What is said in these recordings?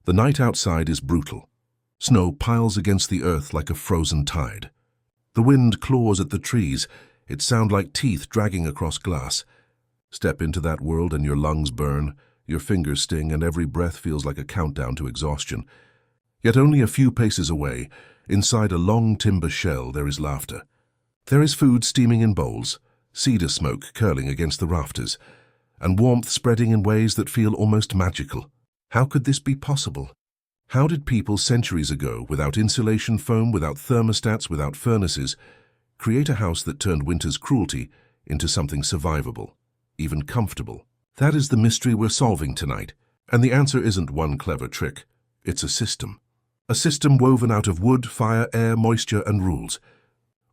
The night outside is brutal. Snow piles against the earth like a frozen tide. The wind claws at the trees. It sounds like teeth dragging across glass. Step into that world and your lungs burn, your fingers sting, and every breath feels like a countdown to exhaustion. Yet only a few paces away, inside a long timber shell, there is laughter. There is food steaming in bowls, cedar smoke curling against the rafters, and warmth spreading in ways that feel almost magical. How could this be possible? How did people centuries ago, without insulation foam, without thermostats, without furnaces, create a house that turned winter's cruelty into something survivable, even comfortable? That is the mystery we're solving tonight, and the answer isn't one clever trick. It's a system. A system woven out of wood, fire, air, moisture, and rules.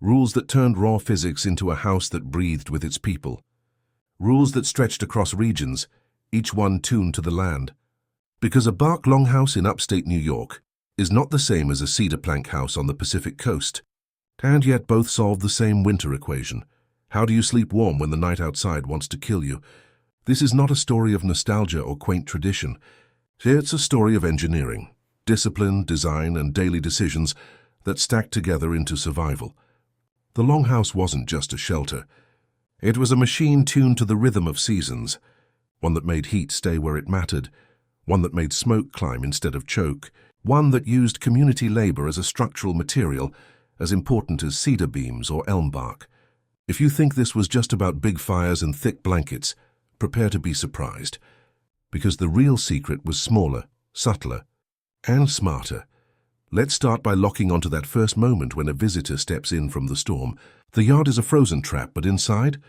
Rules that turned raw physics into a house that breathed with its people. Rules that stretched across regions, each one tuned to the land. Because a bark longhouse in upstate New York is not the same as a cedar plank house on the Pacific coast. And yet both solve the same winter equation. How do you sleep warm when the night outside wants to kill you? This is not a story of nostalgia or quaint tradition. It's a story of engineering, discipline, design, and daily decisions that stack together into survival. The longhouse wasn't just a shelter. It was a machine tuned to the rhythm of seasons, one that made heat stay where it mattered, one that made smoke climb instead of choke, one that used community labor as a structural material, as important as cedar beams or elm bark. If you think this was just about big fires and thick blankets, prepare to be surprised, because the real secret was smaller, subtler, and smarter. Let's start by locking onto that first moment when a visitor steps in from the storm. The yard is a frozen trap, but inside,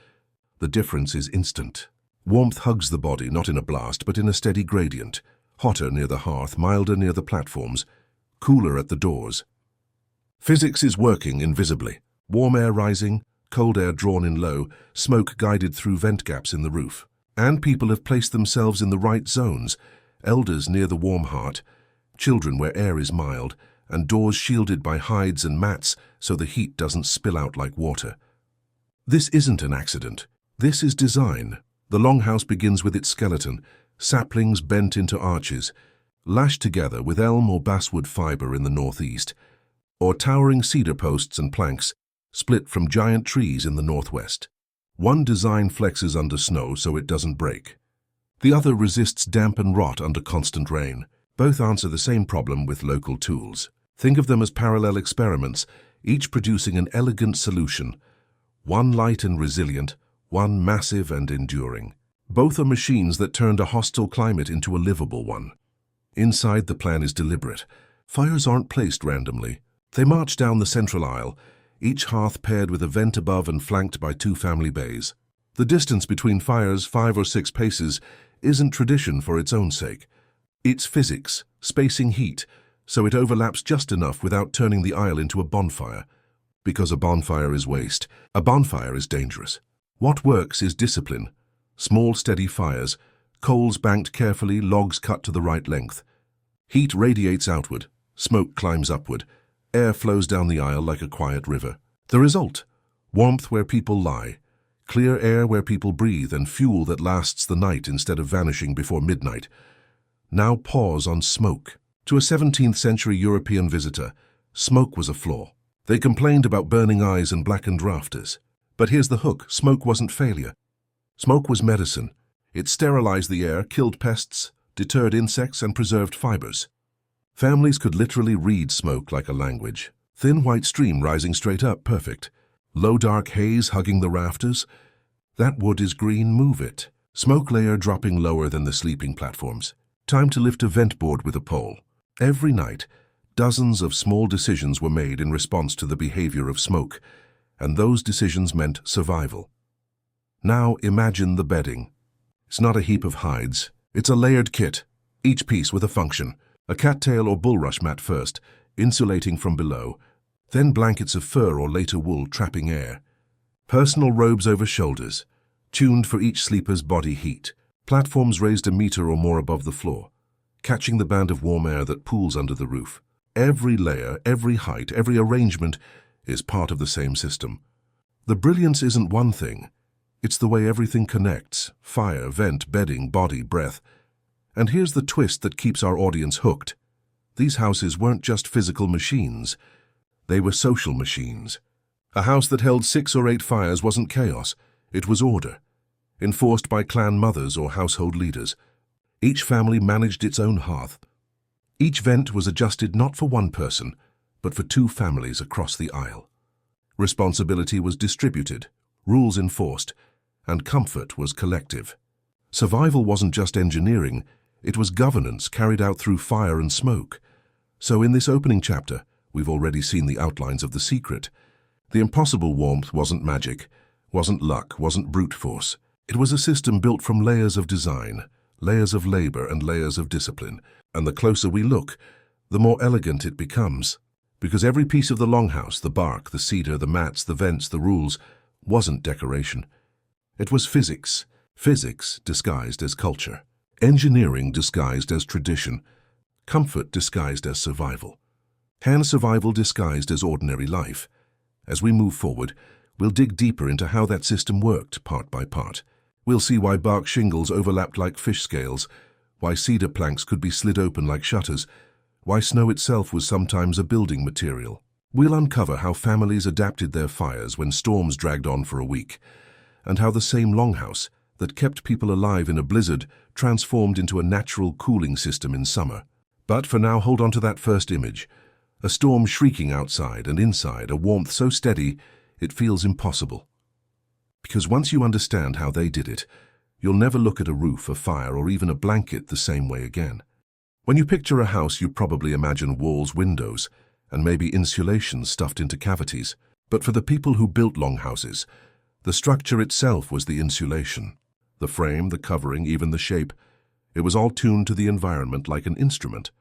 the difference is instant. Warmth hugs the body, not in a blast, but in a steady gradient. Hotter near the hearth, milder near the platforms, cooler at the doors. Physics is working invisibly. Warm air rising, cold air drawn in low, smoke guided through vent gaps in the roof. And people have placed themselves in the right zones. Elders near the warm heart, children where air is mild, and doors shielded by hides and mats so the heat doesn't spill out like water. This isn't an accident. This is design. The longhouse begins with its skeleton, saplings bent into arches, lashed together with elm or basswood fiber in the northeast, or towering cedar posts and planks split from giant trees in the northwest. One design flexes under snow so it doesn't break. The other resists damp and rot under constant rain. Both answer the same problem with local tools. Think of them as parallel experiments, each producing an elegant solution. One light and resilient, one massive and enduring. Both are machines that turned a hostile climate into a livable one. Inside, the plan is deliberate. Fires aren't placed randomly. They march down the central aisle, each hearth paired with a vent above and flanked by two family bays. The distance between fires, 5 or 6 paces, isn't tradition for its own sake. It's physics, spacing heat, so it overlaps just enough without turning the aisle into a bonfire. Because a bonfire is waste, a bonfire is dangerous. What works is discipline. Small, steady fires, coals banked carefully, logs cut to the right length. Heat radiates outward, smoke climbs upward, air flows down the aisle like a quiet river. The result? Warmth where people lie, clear air where people breathe, and fuel that lasts the night instead of vanishing before midnight. Now pause on smoke. To a 17th century European visitor, smoke was a flaw. They complained about burning eyes and blackened rafters. But here's the hook: smoke wasn't failure. Smoke was medicine. It sterilized the air, killed pests, deterred insects, and preserved fibers. Families could literally read smoke like a language. Thin white stream rising straight up, perfect. Low dark haze hugging the rafters. That wood is green, move it. Smoke layer dropping lower than the sleeping platforms. Time to lift a vent board with a pole. Every night, dozens of small decisions were made in response to the behavior of smoke, and those decisions meant survival. Now imagine the bedding. It's not a heap of hides. It's a layered kit, each piece with a function. A cattail or bulrush mat first, insulating from below, then blankets of fur or later wool trapping air. Personal robes over shoulders, tuned for each sleeper's body heat. Platforms raised a meter or more above the floor, catching the band of warm air that pools under the roof. Every layer, every height, every arrangement is part of the same system. The brilliance isn't one thing. It's the way everything connects: fire, vent, bedding, body, breath. And here's the twist that keeps our audience hooked. These houses weren't just physical machines. They were social machines. A house that held 6 or 8 fires wasn't chaos. It was order, enforced by clan mothers or household leaders. Each family managed its own hearth. Each vent was adjusted not for one person, but for 2 families across the aisle. Responsibility was distributed, rules enforced, and comfort was collective. Survival wasn't just engineering, it was governance carried out through fire and smoke. So in this opening chapter, we've already seen the outlines of the secret. The impossible warmth wasn't magic, wasn't luck, wasn't brute force. It was a system built from layers of design, layers of labor, and layers of discipline. And the closer we look, the more elegant it becomes. Because every piece of the longhouse, the bark, the cedar, the mats, the vents, the rules, wasn't decoration. It was physics. Physics disguised as culture. Engineering disguised as tradition. Comfort disguised as survival. And survival disguised as ordinary life. As we move forward, we'll dig deeper into how that system worked, part by part. We'll see why bark shingles overlapped like fish scales, why cedar planks could be slid open like shutters, why snow itself was sometimes a building material. We'll uncover how families adapted their fires when storms dragged on for a week, and how the same longhouse that kept people alive in a blizzard transformed into a natural cooling system in summer. But for now, hold on to that first image. A storm shrieking outside, and inside, a warmth so steady it feels impossible. Because once you understand how they did it, you'll never look at a roof, a fire, or even a blanket the same way again. When you picture a house, you probably imagine walls, windows, and maybe insulation stuffed into cavities. But for the people who built longhouses, the structure itself was the insulation. The frame, the covering, even the shape. It was all tuned to the environment like an instrument.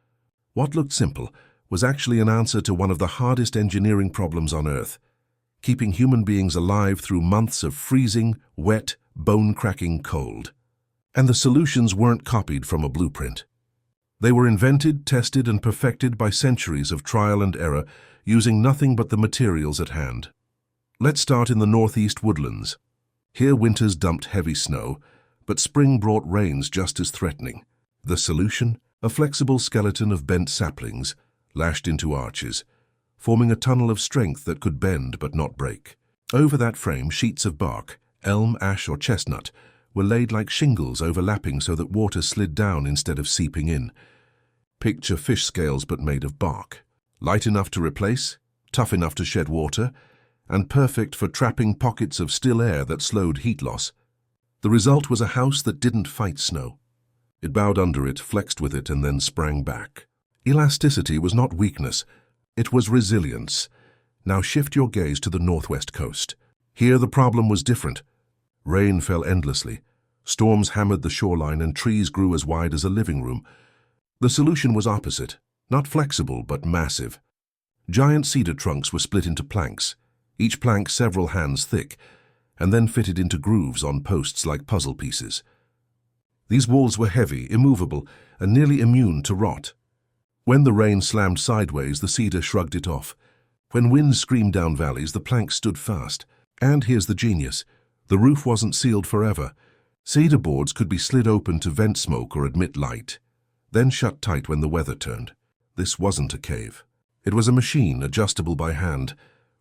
What looked simple was actually an answer to one of the hardest engineering problems on Earth, keeping human beings alive through months of freezing, wet, bone-cracking cold. And the solutions weren't copied from a blueprint. They were invented, tested, and perfected by centuries of trial and error, using nothing but the materials at hand. Let's start in the northeast woodlands. Here winters dumped heavy snow, but spring brought rains just as threatening. The solution? A flexible skeleton of bent saplings, lashed into arches, forming a tunnel of strength that could bend but not break. Over that frame, sheets of bark, elm, ash, or chestnut, were laid like shingles, overlapping so that water slid down instead of seeping in. Picture fish scales but made of bark. Light enough to replace, tough enough to shed water, and perfect for trapping pockets of still air that slowed heat loss. The result was a house that didn't fight snow. It bowed under it, flexed with it, and then sprang back. Elasticity was not weakness, it was resilience. Now shift your gaze to the northwest coast. Here the problem was different. Rain fell endlessly. Storms hammered the shoreline and trees grew as wide as a living room. The solution was opposite, not flexible but massive. Giant cedar trunks were split into planks, each plank several hands thick, and then fitted into grooves on posts like puzzle pieces. These walls were heavy, immovable, and nearly immune to rot. When the rain slammed sideways, the cedar shrugged it off. When winds screamed down valleys, the planks stood fast. And here's the genius. The roof wasn't sealed forever. Cedar boards could be slid open to vent smoke or admit light, then shut tight when the weather turned. This wasn't a cave. It was a machine, adjustable by hand,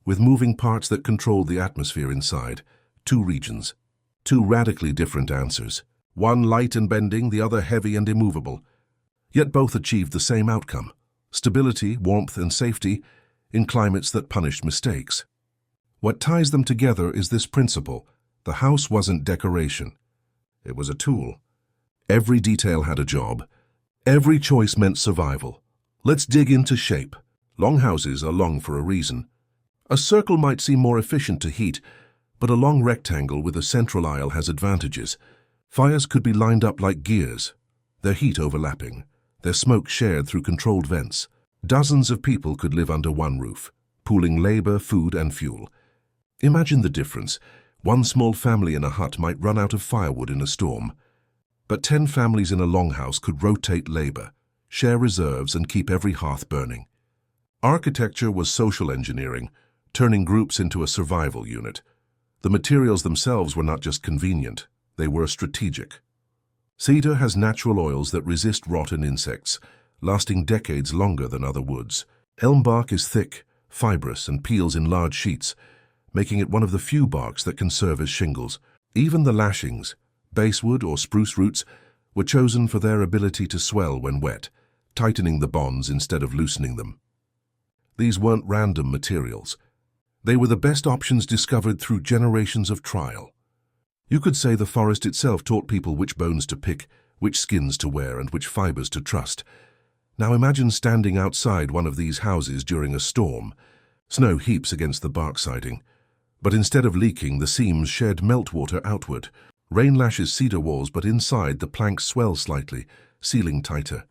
with moving parts that controlled the atmosphere inside. 2 regions. 2 radically different answers. One light and bending, the other heavy and immovable. Yet both achieved the same outcome: stability, warmth, and safety in climates that punished mistakes. What ties them together is this principle: the house wasn't decoration. It was a tool. Every detail had a job. Every choice meant survival. Let's dig into shape. Longhouses are long for a reason. A circle might seem more efficient to heat, but a long rectangle with a central aisle has advantages. Fires could be lined up like gears, their heat overlapping, their smoke shared through controlled vents. Dozens of people could live under one roof, pooling labor, food, and fuel. Imagine the difference. One small family in a hut might run out of firewood in a storm, but 10 families in a longhouse could rotate labor, share reserves, and keep every hearth burning. Architecture was social engineering, turning groups into a survival unit. The materials themselves were not just convenient, they were strategic. Cedar has natural oils that resist rot and insects, lasting decades longer than other woods. Elm bark is thick, fibrous, and peels in large sheets, making it one of the few barks that can serve as shingles. Even the lashings, basswood or spruce roots, were chosen for their ability to swell when wet, tightening the bonds instead of loosening them. These weren't random materials. They were the best options discovered through generations of trial. You could say the forest itself taught people which bones to pick, which skins to wear, and which fibers to trust. Now imagine standing outside one of these houses during a storm. Snow heaps against the bark siding, but instead of leaking, the seams shed meltwater outward. Rain lashes cedar walls, but inside the planks swell slightly, sealing tighter.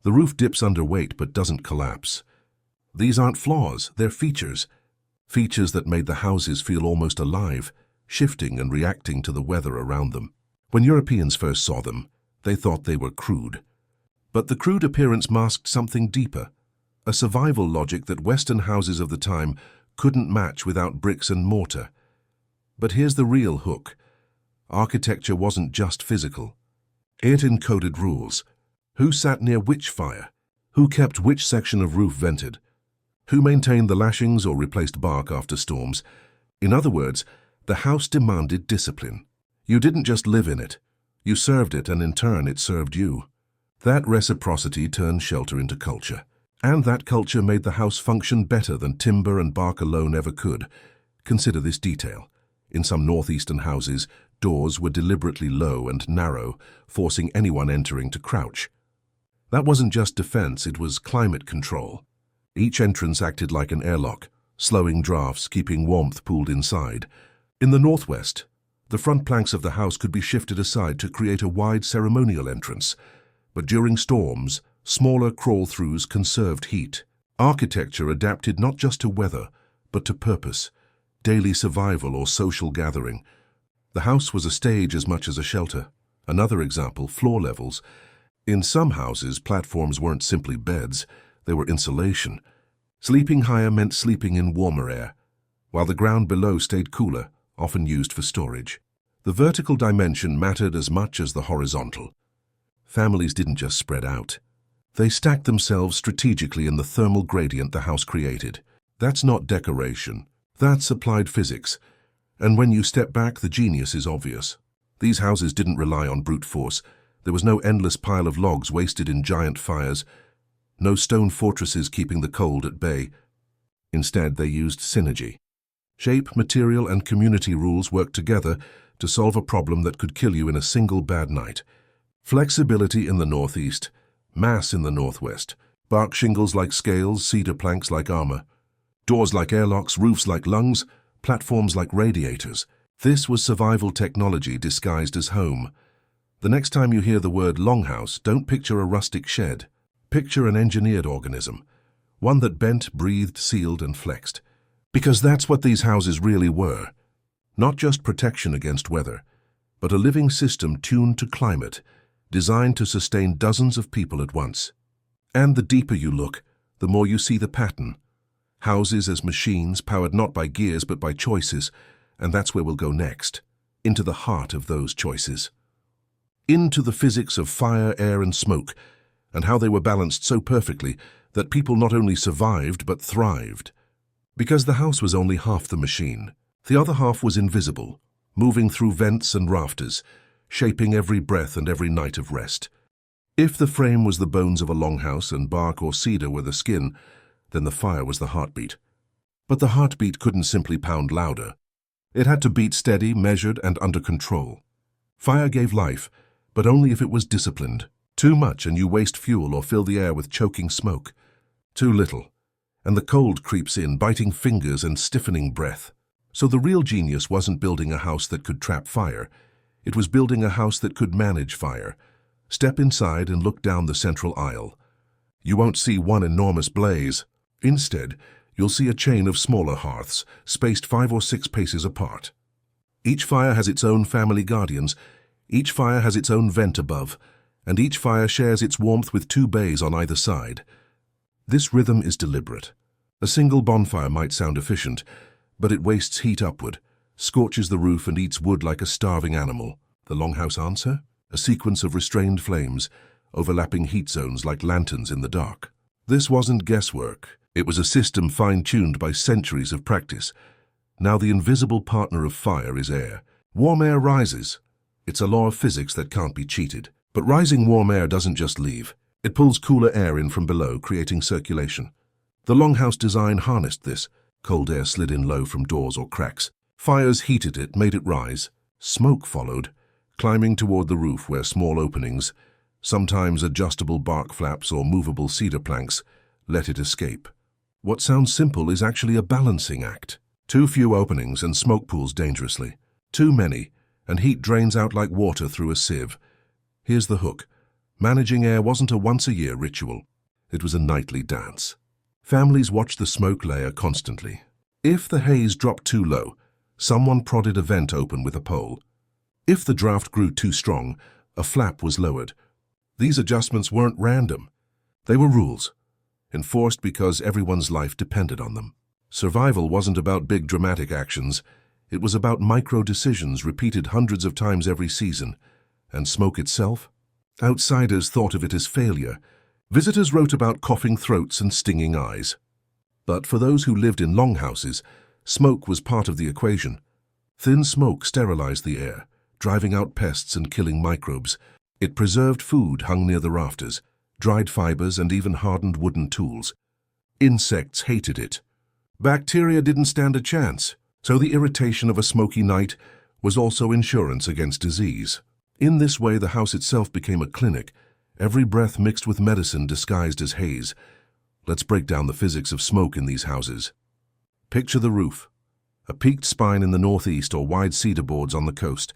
The roof dips under weight but doesn't collapse. These aren't flaws, they're features. Features that made the houses feel almost alive, shifting and reacting to the weather around them. When Europeans first saw them, they thought they were crude. But the crude appearance masked something deeper, a survival logic that Western houses of the time couldn't match without bricks and mortar. But here's the real hook. Architecture wasn't just physical. It encoded rules. Who sat near which fire? Who kept which section of roof vented? Who maintained the lashings or replaced bark after storms? In other words, the house demanded discipline. You didn't just live in it. You served it, and in turn it served you. That reciprocity turned shelter into culture. And that culture made the house function better than timber and bark alone ever could. Consider this detail. In some northeastern houses, doors were deliberately low and narrow, forcing anyone entering to crouch. That wasn't just defense, it was climate control. Each entrance acted like an airlock, slowing drafts, keeping warmth pooled inside. In the northwest, the front planks of the house could be shifted aside to create a wide ceremonial entrance. But during storms, smaller crawl-throughs conserved heat. Architecture adapted not just to weather, but to purpose, daily survival or social gathering. The house was a stage as much as a shelter. Another example, floor levels. In some houses, platforms weren't simply beds, they were insulation. Sleeping higher meant sleeping in warmer air, while the ground below stayed cooler, often used for storage. The vertical dimension mattered as much as the horizontal. Families didn't just spread out. They stacked themselves strategically in the thermal gradient the house created. That's not decoration. That's applied physics. And when you step back, the genius is obvious. These houses didn't rely on brute force. There was no endless pile of logs wasted in giant fires, no stone fortresses keeping the cold at bay. Instead, they used synergy. Shape, material, and community rules worked together to solve a problem that could kill you in a single bad night. Flexibility in the northeast, mass in the northwest, bark shingles like scales, cedar planks like armor, doors like airlocks, roofs like lungs, platforms like radiators. This was survival technology disguised as home. The next time you hear the word longhouse, don't picture a rustic shed. Picture an engineered organism, one that bent, breathed, sealed, and flexed. Because that's what these houses really were. Not just protection against weather, but a living system tuned to climate, designed to sustain dozens of people at once. And the deeper you look, the more you see the pattern. Houses as machines powered not by gears but by choices, and that's where we'll go next, into the heart of those choices. Into the physics of fire, air, and smoke, and how they were balanced so perfectly that people not only survived but thrived. Because the house was only half the machine. The other half was invisible, moving through vents and rafters, shaping every breath and every night of rest. If the frame was the bones of a longhouse and bark or cedar were the skin, then the fire was the heartbeat. But the heartbeat couldn't simply pound louder. It had to beat steady, measured, and under control. Fire gave life, but only if it was disciplined. Too much and you waste fuel or fill the air with choking smoke. Too little, and the cold creeps in, biting fingers and stiffening breath. So the real genius wasn't building a house that could trap fire. It was building a house that could manage fire. Step inside and look down the central aisle. You won't see one enormous blaze. Instead, you'll see a chain of smaller hearths, spaced 5 or 6 paces apart. Each fire has its own family guardians. Each fire has its own vent above, and each fire shares its warmth with 2 bays on either side. This rhythm is deliberate. A single bonfire might sound efficient, but it wastes heat upward, scorches the roof and eats wood like a starving animal. The longhouse answer? a sequence of restrained flames, overlapping heat zones like lanterns in the dark. This wasn't guesswork. It was a system fine-tuned by centuries of practice. Now the invisible partner of fire is air. Warm air rises. It's a law of physics that can't be cheated. But rising warm air doesn't just leave. It pulls cooler air in from below, creating circulation. The longhouse design harnessed this. Cold air slid in low from doors or cracks. Fires heated it, made it rise. Smoke followed, climbing toward the roof where small openings, sometimes adjustable bark flaps or movable cedar planks, let it escape. What sounds simple is actually a balancing act. Too few openings and smoke pools dangerously. Too many, and heat drains out like water through a sieve. Here's the hook. Managing air wasn't a once-a-year ritual. It was a nightly dance. Families watched the smoke layer constantly. If the haze dropped too low, someone prodded a vent open with a pole. If the draft grew too strong, a flap was lowered. These adjustments weren't random. They were rules, enforced because everyone's life depended on them. Survival wasn't about big dramatic actions. It was about micro-decisions repeated hundreds of times every season. And smoke itself? Outsiders thought of it as failure. Visitors wrote about coughing throats and stinging eyes. But for those who lived in longhouses, smoke was part of the equation. Thin smoke sterilized the air, driving out pests and killing microbes. It preserved food hung near the rafters, dried fibers and even hardened wooden tools. Insects hated it. Bacteria didn't stand a chance, so the irritation of a smoky night was also insurance against disease. In this way, the house itself became a clinic, every breath mixed with medicine disguised as haze. Let's break down the physics of smoke in these houses. Picture the roof, a peaked spine in the northeast or wide cedar boards on the coast.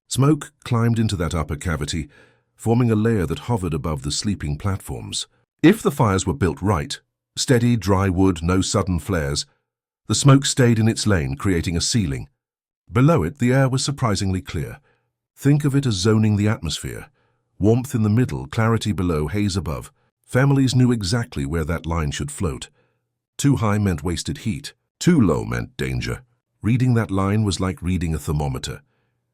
Smoke climbed into that upper cavity, forming a layer that hovered above the sleeping platforms. If the fires were built right, steady, dry wood, no sudden flares, the smoke stayed in its lane, creating a ceiling. Below it, the air was surprisingly clear. Think of it as zoning the atmosphere. Warmth in the middle, clarity below, haze above. Families knew exactly where that line should float. Too high meant wasted heat. Too low meant danger. Reading that line was like reading a thermometer.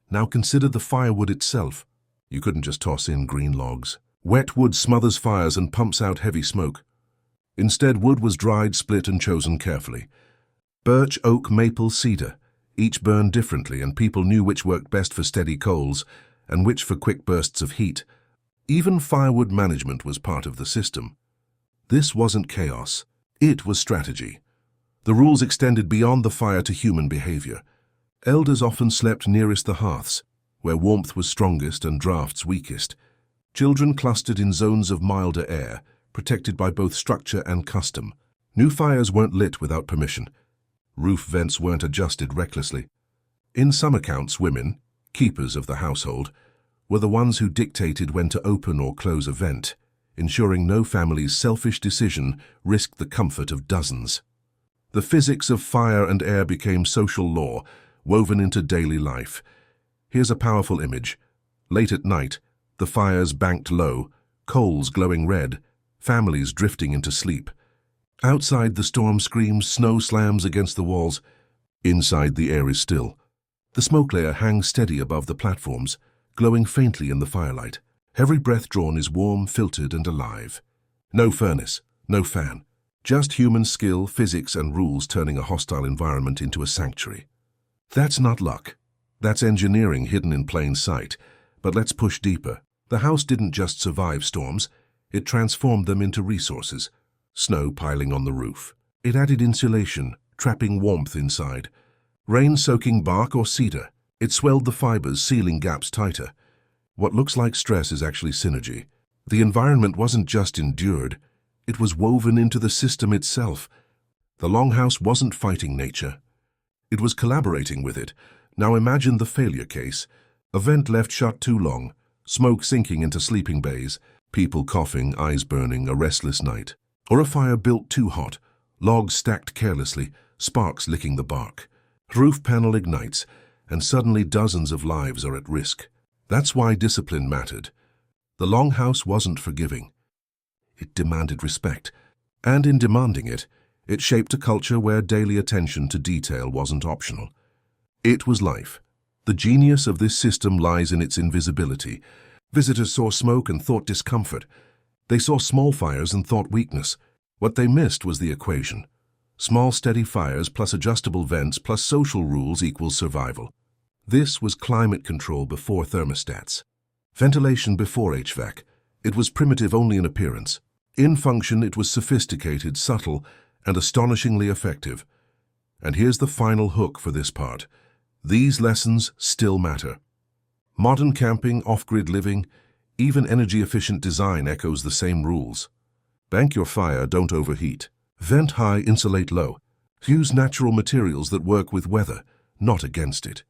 Now consider the firewood itself. You couldn't just toss in green logs. Wet wood smothers fires and pumps out heavy smoke. Instead, wood was dried, split, and chosen carefully. Birch, oak, maple, cedar. Each burned differently, and people knew which worked best for steady coals and which for quick bursts of heat. Even firewood management was part of the system. This wasn't chaos. It was strategy. The rules extended beyond the fire to human behavior. Elders often slept nearest the hearths, where warmth was strongest and drafts weakest. Children clustered in zones of milder air, protected by both structure and custom. New fires weren't lit without permission. Roof vents weren't adjusted recklessly. In some accounts, women, keepers of the household, were the ones who dictated when to open or close a vent, ensuring no family's selfish decision risked the comfort of dozens. The physics of fire and air became social law, woven into daily life. Here's a powerful image. Late at night, the fires banked low, coals glowing red, families drifting into sleep. Outside, the storm screams, snow slams against the walls. Inside, the air is still. The smoke layer hangs steady above the platforms, glowing faintly in the firelight. Every breath drawn is warm, filtered, and alive. No furnace, no fan. Just human skill, physics, and rules turning a hostile environment into a sanctuary. That's not luck. That's engineering hidden in plain sight. But let's push deeper. The house didn't just survive storms. It transformed them into resources. Snow piling on the roof. It added insulation, trapping warmth inside. Rain soaking bark or cedar. It swelled the fibers, sealing gaps tighter. What looks like stress is actually synergy. The environment wasn't just endured. It was woven into the system itself. The longhouse wasn't fighting nature. It was collaborating with it. Now imagine the failure case. A vent left shut too long, smoke sinking into sleeping bays, people coughing, eyes burning, a restless night. Or a fire built too hot, logs stacked carelessly, sparks licking the bark. Roof panel ignites, and suddenly dozens of lives are at risk. That's why discipline mattered. The longhouse wasn't forgiving. It demanded respect, and in demanding it, it shaped a culture where daily attention to detail wasn't optional. It was life. The genius of this system lies in its invisibility. Visitors saw smoke and thought discomfort. They saw small fires and thought weakness. What they missed was the equation. Small steady fires plus adjustable vents plus social rules equals survival. This was climate control before thermostats. Ventilation before HVAC. It was primitive only in appearance. In function, it was sophisticated, subtle, and astonishingly effective. And here's the final hook for this part. These lessons still matter. Modern camping, off-grid living, even energy-efficient design echoes the same rules. Bank your fire, don't overheat. Vent high, insulate low. Use natural materials that work with weather, not against it.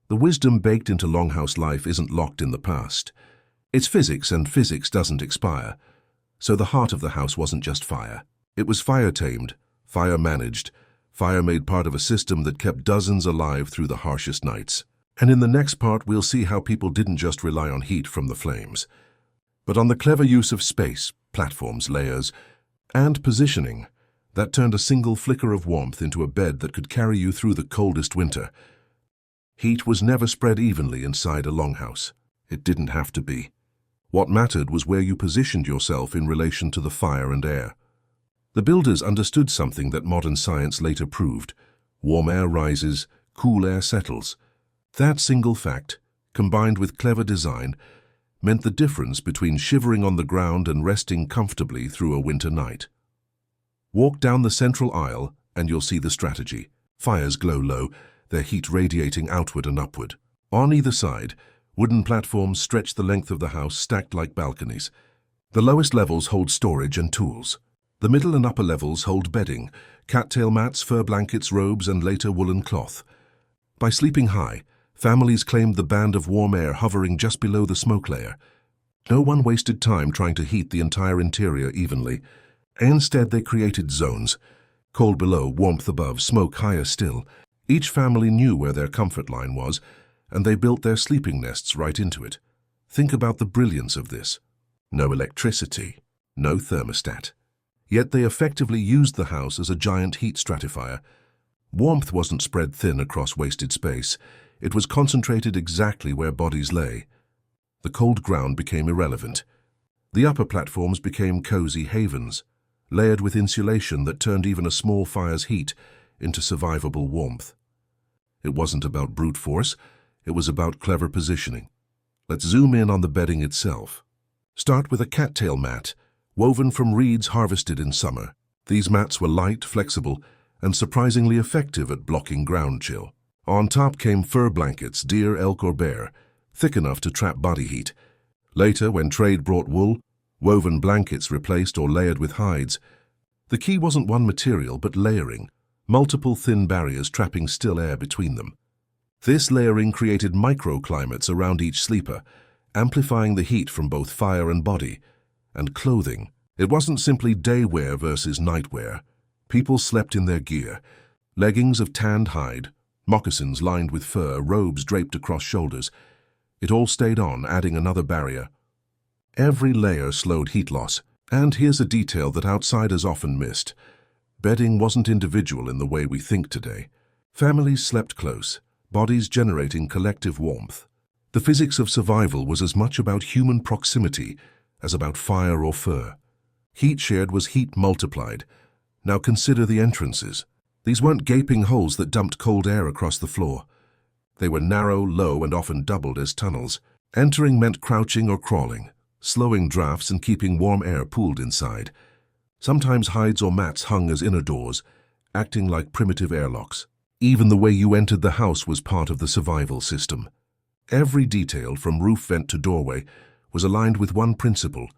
The wisdom baked into longhouse life isn't locked in the past. It's physics, and physics doesn't expire. So the heart of the house wasn't just fire. It was fire-tamed, fire-managed, fire made part of a system that kept dozens alive through the harshest nights. And in the next part, we'll see how people didn't just rely on heat from the flames, but on the clever use of space, platforms, layers, and positioning that turned a single flicker of warmth into a bed that could carry you through the coldest winter. Heat was never spread evenly inside a longhouse. It didn't have to be. What mattered was where you positioned yourself in relation to the fire and air. The builders understood something that modern science later proved. Warm air rises, cool air settles. That single fact, combined with clever design, meant the difference between shivering on the ground and resting comfortably through a winter night. Walk down the central aisle and you'll see the strategy. Fires glow low, their heat radiating outward and upward. On either side, wooden platforms stretch the length of the house, stacked like balconies. The lowest levels hold storage and tools. The middle and upper levels hold bedding, cattail mats, fur blankets, robes, and later woolen cloth. By sleeping high, families claimed the band of warm air hovering just below the smoke layer. No one wasted time trying to heat the entire interior evenly. Instead, they created zones. Cold below, warmth above, smoke higher still. Each family knew where their comfort line was, and they built their sleeping nests right into it. Think about the brilliance of this. No electricity, no thermostat. Yet they effectively used the house as a giant heat stratifier. Warmth wasn't spread thin across wasted space. It was concentrated exactly where bodies lay. The cold ground became irrelevant. The upper platforms became cozy havens, layered with insulation that turned even a small fire's heat into survivable warmth. It wasn't about brute force, it was about clever positioning. Let's zoom in on the bedding itself. Start with a cattail mat, woven from reeds harvested in summer. These mats were light, flexible, and surprisingly effective at blocking ground chill. On top came fur blankets, deer, elk, or bear, thick enough to trap body heat. Later, when trade brought wool, woven blankets replaced or layered with hides. The key wasn't one material, but layering, multiple thin barriers trapping still air between them. This layering created microclimates around each sleeper, amplifying the heat from both fire and body. And clothing. It wasn't simply day wear versus night wear. People slept in their gear. Leggings of tanned hide, moccasins lined with fur, robes draped across shoulders. It all stayed on, adding another barrier. Every layer slowed heat loss. And here's a detail that outsiders often missed. Bedding wasn't individual in the way we think today. Families slept close, bodies generating collective warmth. The physics of survival was as much about human proximity as about fire or fur. Heat shared was heat multiplied. Now consider the entrances. These weren't gaping holes that dumped cold air across the floor. They were narrow, low, and often doubled as tunnels. Entering meant crouching or crawling, slowing drafts and keeping warm air pooled inside. Sometimes hides or mats hung as inner doors, acting like primitive airlocks. Even the way you entered the house was part of the survival system. Every detail, from roof vent to doorway, was aligned with one principle: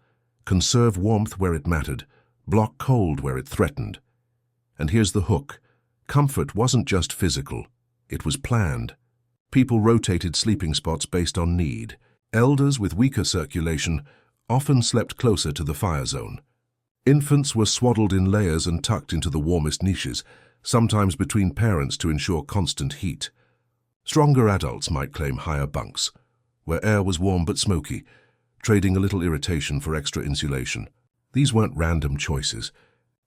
conserve warmth where it mattered, block cold where it threatened. And here's the hook. Comfort wasn't just physical, it was planned. People rotated sleeping spots based on need. Elders with weaker circulation often slept closer to the fire zone. Infants were swaddled in layers and tucked into the warmest niches, sometimes between parents to ensure constant heat. Stronger adults might claim higher bunks, where air was warm but smoky, trading a little irritation for extra insulation. These weren't random choices.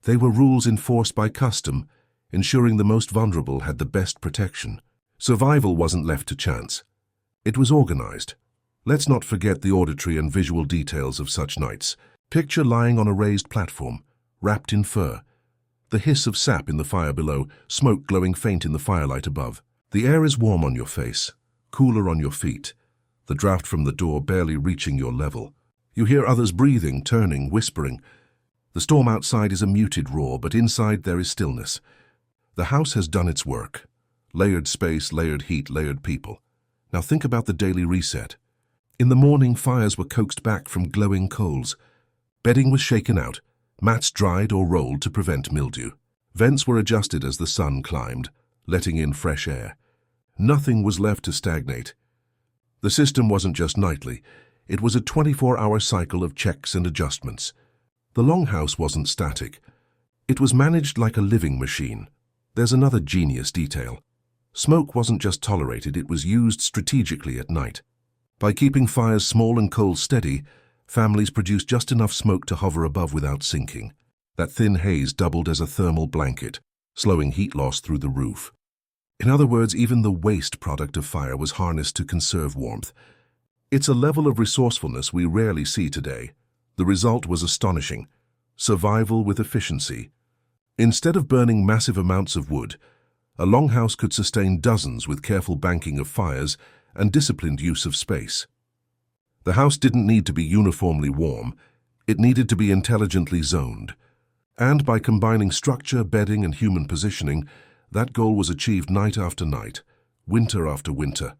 They were rules enforced by custom, ensuring the most vulnerable had the best protection. Survival wasn't left to chance. It was organized. Let's not forget the auditory and visual details of such nights. Picture lying on a raised platform, wrapped in fur. The hiss of sap in the fire below, smoke glowing faint in the firelight above. The air is warm on your face, cooler on your feet, the draft from the door barely reaching your level. You hear others breathing, turning, whispering. The storm outside is a muted roar, but inside there is stillness. The house has done its work. Layered space, layered heat, layered people. Now think about the daily reset. In the morning, fires were coaxed back from glowing coals. Bedding was shaken out, mats dried or rolled to prevent mildew. Vents were adjusted as the sun climbed, letting in fresh air. Nothing was left to stagnate. The system wasn't just nightly, it was a 24-hour cycle of checks and adjustments. The longhouse wasn't static. It was managed like a living machine. There's another genius detail. Smoke wasn't just tolerated, it was used strategically at night. By keeping fires small and coals steady, families produced just enough smoke to hover above without sinking. That thin haze doubled as a thermal blanket, slowing heat loss through the roof. In other words, even the waste product of fire was harnessed to conserve warmth. It's a level of resourcefulness we rarely see today. The result was astonishing. Survival with efficiency. Instead of burning massive amounts of wood, a longhouse could sustain dozens with careful banking of fires and disciplined use of space. The house didn't need to be uniformly warm, it needed to be intelligently zoned. And by combining structure, bedding, and human positioning, that goal was achieved night after night, winter after winter.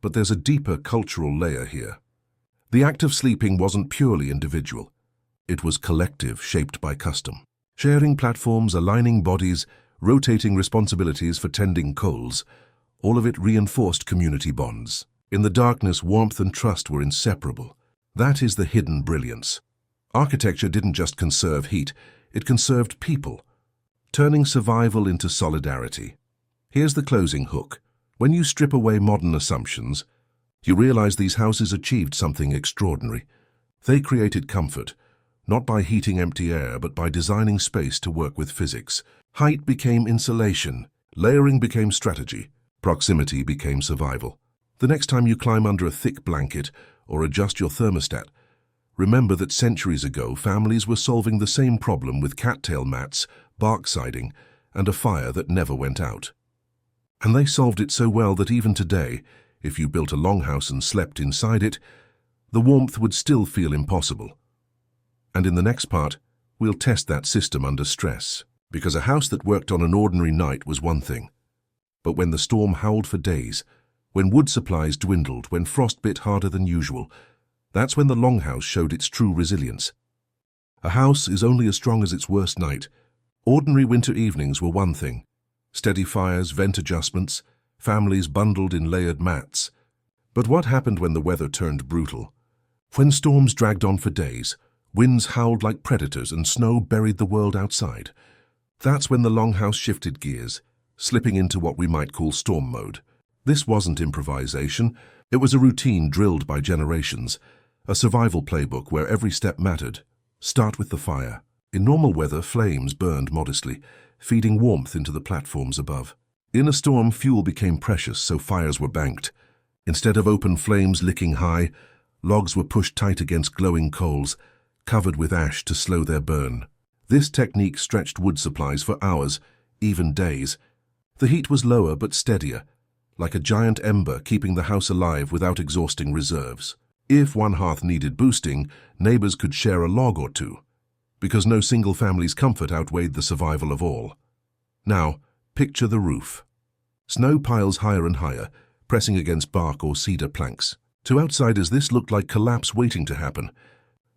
But there's a deeper cultural layer here. The act of sleeping wasn't purely individual. It was collective, shaped by custom. Sharing platforms, aligning bodies, rotating responsibilities for tending coals, all of it reinforced community bonds. In the darkness, warmth and trust were inseparable. That is the hidden brilliance. Architecture didn't just conserve heat, it conserved people, turning survival into solidarity. Here's the closing hook. When you strip away modern assumptions, you realize these houses achieved something extraordinary. They created comfort, not by heating empty air, but by designing space to work with physics. Height became insulation, layering became strategy, proximity became survival. The next time you climb under a thick blanket or adjust your thermostat, remember that centuries ago families were solving the same problem with cattail mats, bark siding, and a fire that never went out. And they solved it so well that even today, if you built a longhouse and slept inside it, the warmth would still feel impossible. And in the next part, we'll test that system under stress. Because a house that worked on an ordinary night was one thing. But when the storm howled for days, when wood supplies dwindled, when frost bit harder than usual, that's when the longhouse showed its true resilience. A house is only as strong as its worst night. Ordinary winter evenings were one thing. Steady fires, vent adjustments, families bundled in layered mats. But what happened when the weather turned brutal? When storms dragged on for days, winds howled like predators and snow buried the world outside. That's when the longhouse shifted gears, slipping into what we might call storm mode. This wasn't improvisation, it was a routine drilled by generations, a survival playbook where every step mattered. Start with the fire. In normal weather, flames burned modestly, feeding warmth into the platforms above. In a storm, fuel became precious, so fires were banked. Instead of open flames licking high, logs were pushed tight against glowing coals, covered with ash to slow their burn. This technique stretched wood supplies for hours, even days. The heat was lower but steadier, like a giant ember keeping the house alive without exhausting reserves. If one hearth needed boosting, neighbors could share a log or two, because no single family's comfort outweighed the survival of all. Now, picture the roof. Snow piles higher and higher, pressing against bark or cedar planks. To outsiders, this looked like collapse waiting to happen.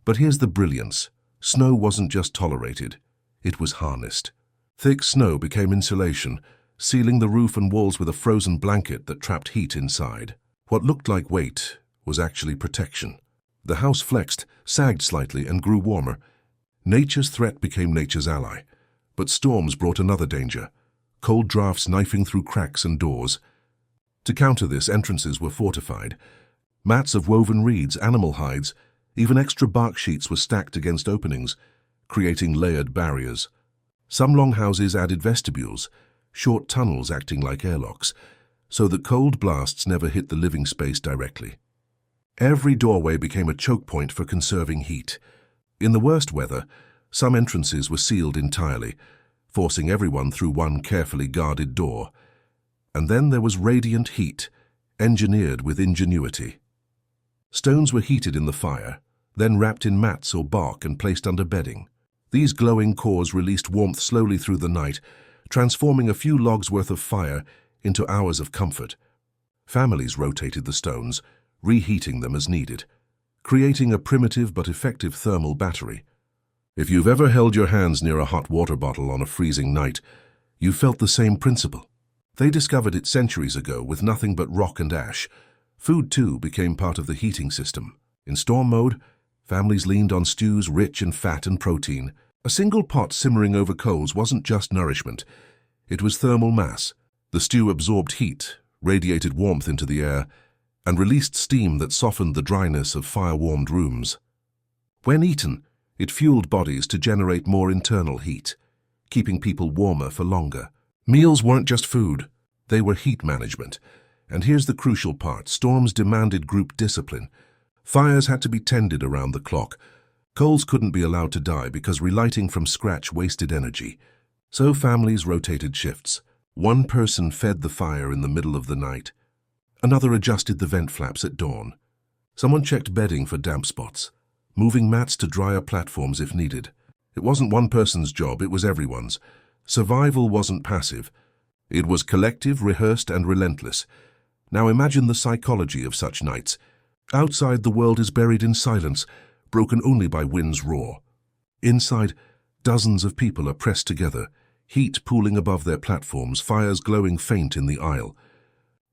But here's the brilliance. Snow wasn't just tolerated, it was harnessed. Thick snow became insulation, sealing the roof and walls with a frozen blanket that trapped heat inside. What looked like weight was actually protection. The house flexed, sagged slightly, and grew warmer. Nature's threat became nature's ally. But storms brought another danger, cold drafts knifing through cracks and doors. To counter this, entrances were fortified. Mats of woven reeds, animal hides, even extra bark sheets were stacked against openings, creating layered barriers. Some longhouses added vestibules, short tunnels acting like airlocks, so that cold blasts never hit the living space directly. Every doorway became a choke point for conserving heat. In the worst weather, some entrances were sealed entirely, forcing everyone through one carefully guarded door. And then there was radiant heat, engineered with ingenuity. Stones were heated in the fire, then wrapped in mats or bark and placed under bedding. These glowing cores released warmth slowly through the night, transforming a few logs' worth of fire into hours of comfort. Families rotated the stones, reheating them as needed, creating a primitive but effective thermal battery. If you've ever held your hands near a hot water bottle on a freezing night, you felt the same principle. They discovered it centuries ago with nothing but rock and ash. Food, too, became part of the heating system. In storm mode, families leaned on stews rich in fat and protein. A single pot simmering over coals wasn't just nourishment. It was thermal mass. The stew absorbed heat, radiated warmth into the air, and released steam that softened the dryness of fire-warmed rooms. When eaten, it fueled bodies to generate more internal heat, keeping people warmer for longer. Meals weren't just food, they were heat management. And here's the crucial part: storms demanded group discipline. Fires had to be tended around the clock. Coals couldn't be allowed to die because relighting from scratch wasted energy. So families rotated shifts. One person fed the fire in the middle of the night. Another adjusted the vent flaps at dawn. Someone checked bedding for damp spots, moving mats to drier platforms if needed. It wasn't one person's job, it was everyone's. Survival wasn't passive. It was collective, rehearsed, and relentless. Now imagine the psychology of such nights. Outside, the world is buried in silence, broken only by wind's roar. Inside, dozens of people are pressed together, heat pooling above their platforms, fires glowing faint in the aisle.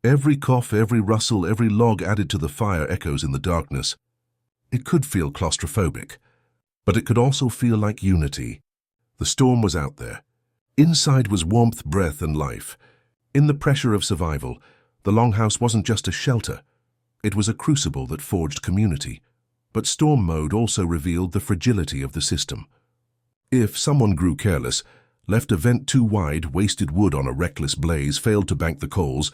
Every cough, every rustle, every log added to the fire echoes in the darkness. It could feel claustrophobic, but it could also feel like unity. The storm was out there. Inside was warmth, breath, and life. In the pressure of survival, the longhouse wasn't just a shelter. It was a crucible that forged community. But storm mode also revealed the fragility of the system. If someone grew careless, left a vent too wide, wasted wood on a reckless blaze, failed to bank the coals,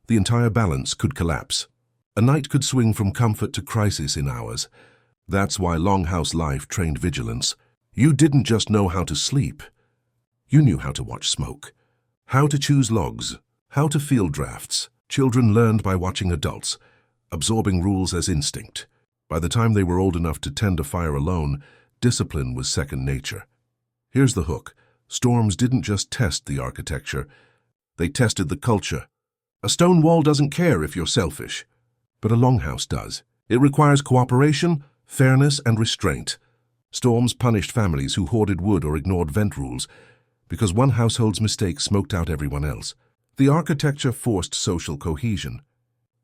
the entire balance could collapse. A night could swing from comfort to crisis in hours. That's why longhouse life trained vigilance. You didn't just know how to sleep. You knew how to watch smoke, how to choose logs, how to feel drafts. Children learned by watching adults, absorbing rules as instinct. By the time they were old enough to tend a fire alone, discipline was second nature. Here's the hook. Storms didn't just test the architecture, they tested the culture. A stone wall doesn't care if you're selfish, but a longhouse does. It requires cooperation, fairness, and restraint. Storms punished families who hoarded wood or ignored vent rules, because one household's mistake smoked out everyone else. The architecture forced social cohesion.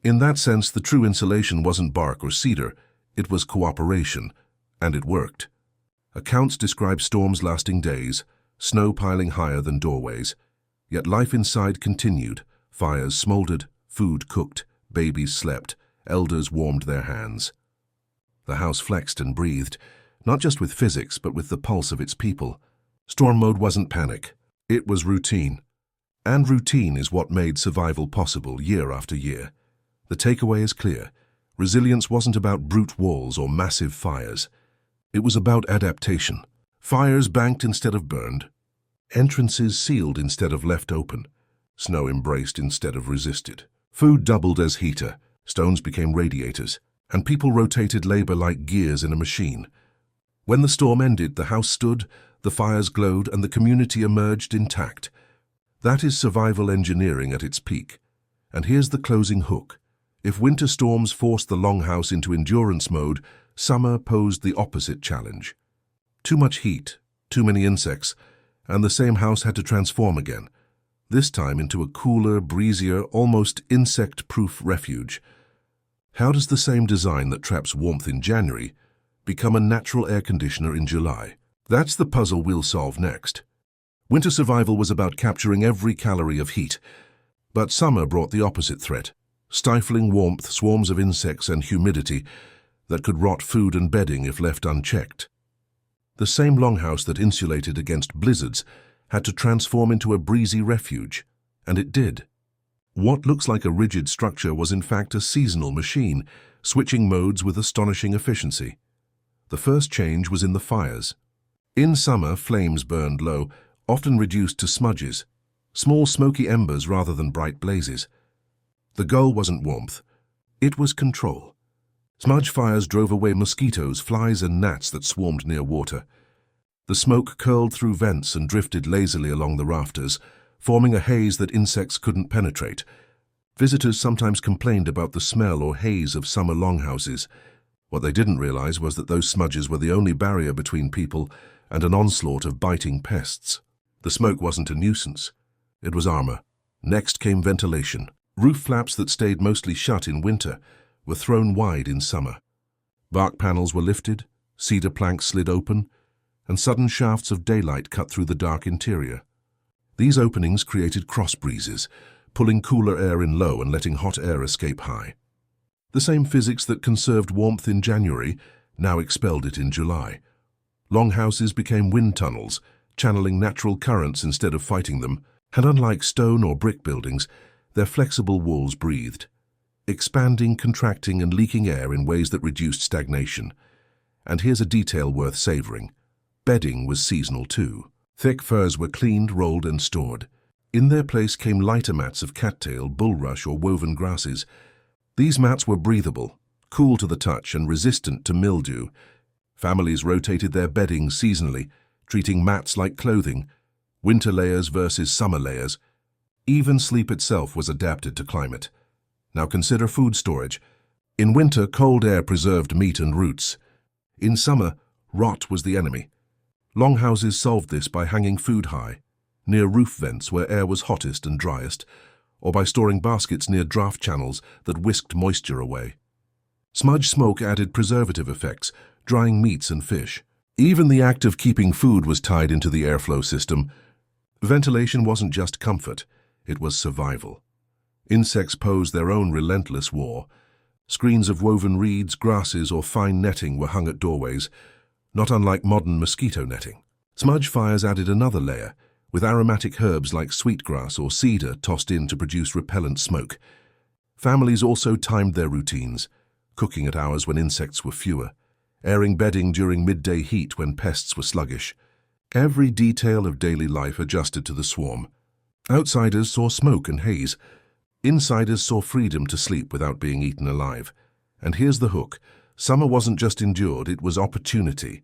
In that sense, the true insulation wasn't bark or cedar, it was cooperation, and it worked. Accounts describe storms lasting days, snow piling higher than doorways. Yet life inside continued. Fires smoldered, food cooked, babies slept, elders warmed their hands. The house flexed and breathed, not just with physics, but with the pulse of its people. Storm mode wasn't panic, it was routine. And routine is what made survival possible year after year. The takeaway is clear. Resilience wasn't about brute walls or massive fires. It was about adaptation. Fires banked instead of burned. Entrances sealed instead of left open. Snow embraced instead of resisted. Food doubled as heater. Stones became radiators. And people rotated labor like gears in a machine. When the storm ended, the house stood, the fires glowed, and the community emerged intact. That is survival engineering at its peak. And here's the closing hook. If winter storms forced the longhouse into endurance mode, summer posed the opposite challenge. Too much heat, too many insects, and the same house had to transform again, this time into a cooler, breezier, almost insect-proof refuge. How does the same design that traps warmth in January become a natural air conditioner in July? That's the puzzle we'll solve next. Winter survival was about capturing every calorie of heat, but summer brought the opposite threat. Stifling warmth, swarms of insects, and humidity that could rot food and bedding if left unchecked. The same longhouse that insulated against blizzards had to transform into a breezy refuge, and it did. What looks like a rigid structure was in fact a seasonal machine, switching modes with astonishing efficiency. The first change was in the fires. In summer, flames burned low, often reduced to smudges, small smoky embers rather than bright blazes. The goal wasn't warmth, it was control. Smudge fires drove away mosquitoes, flies and gnats that swarmed near water. The smoke curled through vents and drifted lazily along the rafters, forming a haze that insects couldn't penetrate. Visitors sometimes complained about the smell or haze of summer longhouses. What they didn't realize was that those smudges were the only barrier between people and an onslaught of biting pests. The smoke wasn't a nuisance, it was armor. Next came ventilation. Roof flaps that stayed mostly shut in winter were thrown wide in summer. Bark panels were lifted, cedar planks slid open, and sudden shafts of daylight cut through the dark interior. These openings created cross breezes, pulling cooler air in low and letting hot air escape high. The same physics that conserved warmth in January now expelled it in July. Longhouses became wind tunnels, channeling natural currents instead of fighting them, and unlike stone or brick buildings, their flexible walls breathed, expanding, contracting, and leaking air in ways that reduced stagnation. And here's a detail worth savoring. Bedding was seasonal too. Thick furs were cleaned, rolled, and stored. In their place came lighter mats of cattail, bulrush, or woven grasses. These mats were breathable, cool to the touch, and resistant to mildew. Families rotated their bedding seasonally, treating mats like clothing, winter layers versus summer layers. Even sleep itself was adapted to climate. Now consider food storage. In winter, cold air preserved meat and roots. In summer, rot was the enemy. Longhouses solved this by hanging food high, near roof vents where air was hottest and driest, or by storing baskets near draft channels that whisked moisture away. Smudge smoke added preservative effects, drying meats and fish. Even the act of keeping food was tied into the airflow system. Ventilation wasn't just comfort, it was survival. Insects posed their own relentless war. Screens of woven reeds, grasses, or fine netting were hung at doorways, not unlike modern mosquito netting. Smudge fires added another layer, with aromatic herbs like sweetgrass or cedar tossed in to produce repellent smoke. Families also timed their routines, cooking at hours when insects were fewer, airing bedding during midday heat when pests were sluggish. Every detail of daily life adjusted to the swarm. Outsiders saw smoke and haze. Insiders saw freedom to sleep without being eaten alive. And here's the hook. Summer wasn't just endured, it was opportunity.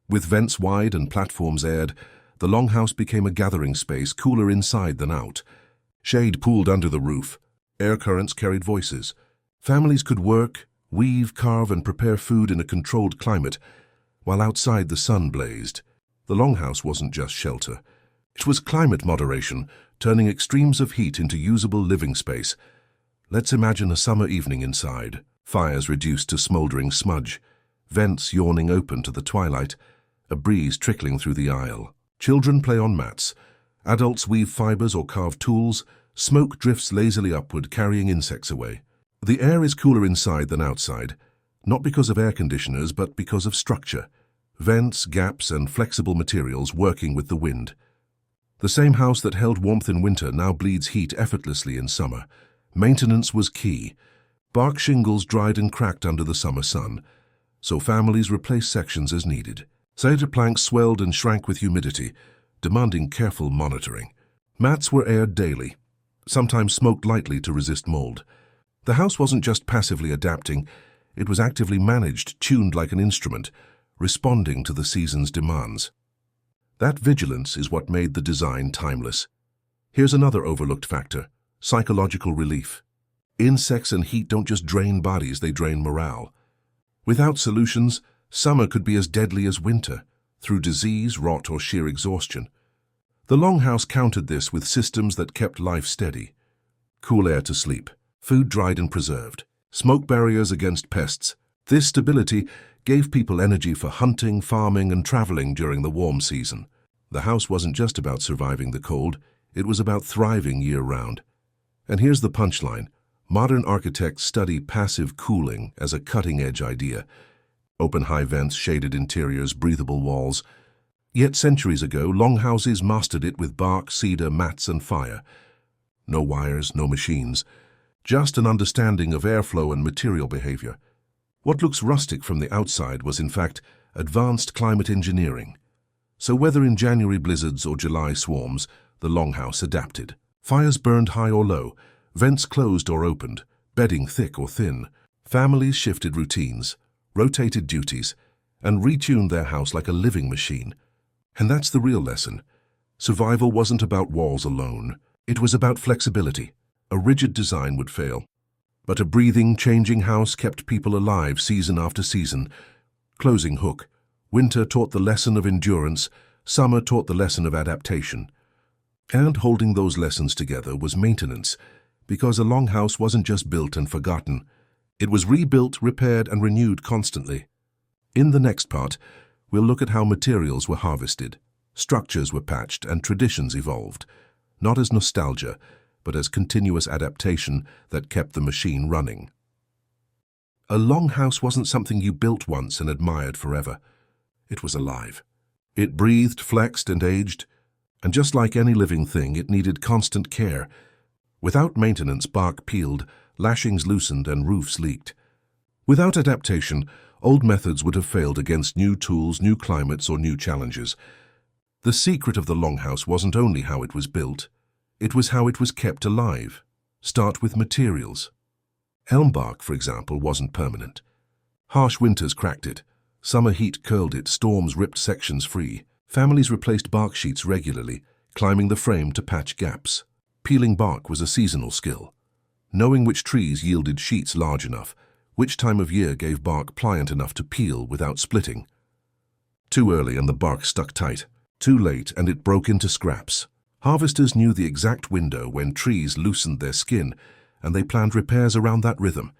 With vents wide and platforms aired, the longhouse became a gathering space, cooler inside than out. Shade pooled under the roof. Air currents carried voices. Families could work, weave, carve, and prepare food in a controlled climate, while outside the sun blazed. The longhouse wasn't just shelter. It was climate moderation, turning extremes of heat into usable living space. Let's imagine a summer evening inside. Fires reduced to smoldering smudge, vents yawning open to the twilight, a breeze trickling through the aisle. Children play on mats, adults weave fibers or carve tools, smoke drifts lazily upward, carrying insects away. The air is cooler inside than outside, not because of air conditioners, but because of structure, vents, gaps, and flexible materials working with the wind. The same house that held warmth in winter now bleeds heat effortlessly in summer. Maintenance was key. Bark shingles dried and cracked under the summer sun, so families replaced sections as needed. Cedar planks swelled and shrank with humidity, demanding careful monitoring. Mats were aired daily, sometimes smoked lightly to resist mold. The house wasn't just passively adapting, it was actively managed, tuned like an instrument, responding to the season's demands. That vigilance is what made the design timeless. Here's another overlooked factor: psychological relief. Insects and heat don't just drain bodies, they drain morale. Without solutions, summer could be as deadly as winter, through disease, rot, or sheer exhaustion. The longhouse countered this with systems that kept life steady. Cool air to sleep, food dried and preserved, smoke barriers against pests. This stability gave people energy for hunting, farming, and traveling during the warm season. The house wasn't just about surviving the cold, it was about thriving year-round. And here's the punchline. Modern architects study passive cooling as a cutting-edge idea. Open high vents, shaded interiors, breathable walls. Yet centuries ago, longhouses mastered it with bark, cedar, mats, and fire. no wires, no machines, just an understanding of airflow and material behavior. What looks rustic from the outside was in fact advanced climate engineering. So whether in January blizzards or July swarms, the longhouse adapted. Fires burned high or low, vents closed or opened, bedding thick or thin. Families shifted routines, rotated duties, and retuned their house like a living machine. And that's the real lesson. Survival wasn't about walls alone. It was about flexibility. A rigid design would fail. But a breathing, changing house kept people alive season after season. Closing hook. Winter taught the lesson of endurance. Summer taught the lesson of adaptation. And holding those lessons together was maintenance, because a longhouse wasn't just built and forgotten. It was rebuilt, repaired, and renewed constantly. In the next part, we'll look at how materials were harvested, structures were patched, and traditions evolved, not as nostalgia, but as continuous adaptation that kept the machine running. A longhouse wasn't something you built once and admired forever. It was alive. It breathed, flexed, and aged, and just like any living thing, it needed constant care. Without maintenance, bark peeled, lashings loosened, and roofs leaked. Without adaptation, old methods would have failed against new tools, new climates, or new challenges. The secret of the longhouse wasn't only how it was built, it was how it was kept alive. Start with materials. Elm bark, for example, wasn't permanent. Harsh winters cracked it. Summer heat curled it, storms ripped sections free. Families replaced bark sheets regularly, climbing the frame to patch gaps. Peeling bark was a seasonal skill. Knowing which trees yielded sheets large enough, which time of year gave bark pliant enough to peel without splitting. Too early and the bark stuck tight. Too late and it broke into scraps. Harvesters knew the exact window when trees loosened their skin, and they planned repairs around that rhythm.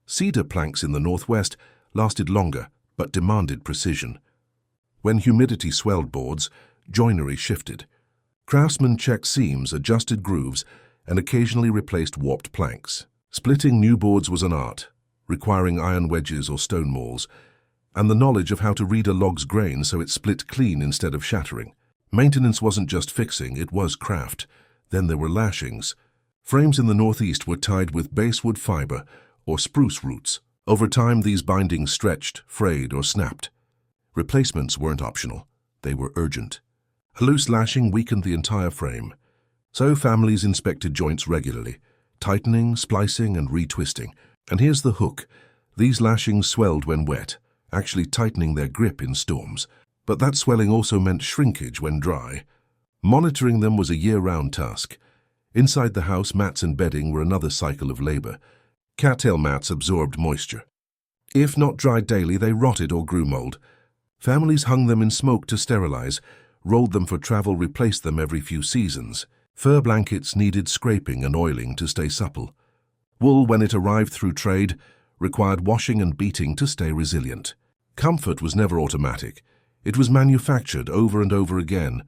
Cedar planks in the northwest lasted longer, but demanded precision. When humidity swelled boards, joinery shifted. Craftsmen checked seams, adjusted grooves, and occasionally replaced warped planks. Splitting new boards was an art, requiring iron wedges or stone mauls, and the knowledge of how to read a log's grain so it split clean instead of shattering. Maintenance wasn't just fixing, it was craft. Then there were lashings. Frames in the northeast were tied with basswood fiber or spruce roots. Over time, these bindings stretched, frayed, or snapped. Replacements weren't optional. They were urgent. A loose lashing weakened the entire frame. So families inspected joints regularly, tightening, splicing, and retwisting. And here's the hook. These lashings swelled when wet, actually tightening their grip in storms. But that swelling also meant shrinkage when dry. Monitoring them was a year-round task. Inside the house, mats and bedding were another cycle of labor. Cattail mats absorbed moisture. If not dried daily, they rotted or grew mold. Families hung them in smoke to sterilize, rolled them for travel, replaced them every few seasons. Fur blankets needed scraping and oiling to stay supple. Wool, when it arrived through trade, required washing and beating to stay resilient. Comfort was never automatic. It was manufactured over and over again,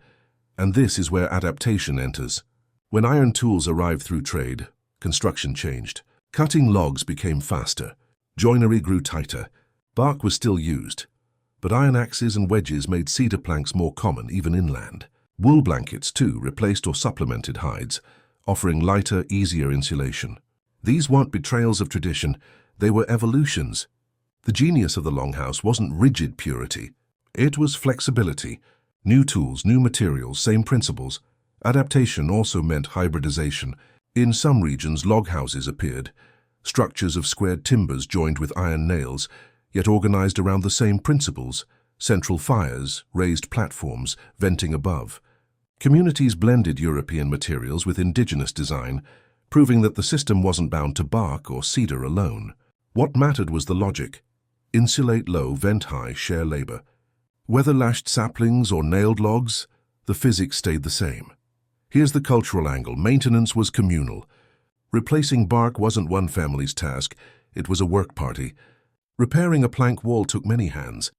and this is where adaptation enters. When iron tools arrived through trade, construction changed. Cutting logs became faster. Joinery grew tighter. Bark was still used, but iron axes and wedges made cedar planks more common even inland. Wool blankets, too, replaced or supplemented hides, offering lighter, easier insulation. These weren't betrayals of tradition, they were evolutions. The genius of the longhouse wasn't rigid purity. It was flexibility. New tools, new materials, same principles. Adaptation also meant hybridization. In some regions, log houses appeared, structures of squared timbers joined with iron nails, yet organized around the same principles: central fires, raised platforms, venting above. Communities blended European materials with indigenous design, proving that the system wasn't bound to bark or cedar alone. What mattered was the logic. Insulate low, vent high, share labor. Whether lashed saplings or nailed logs, the physics stayed the same. Here's the cultural angle. Maintenance was communal. Replacing bark wasn't one family's task, it was a work party. Repairing a plank wall took many hands.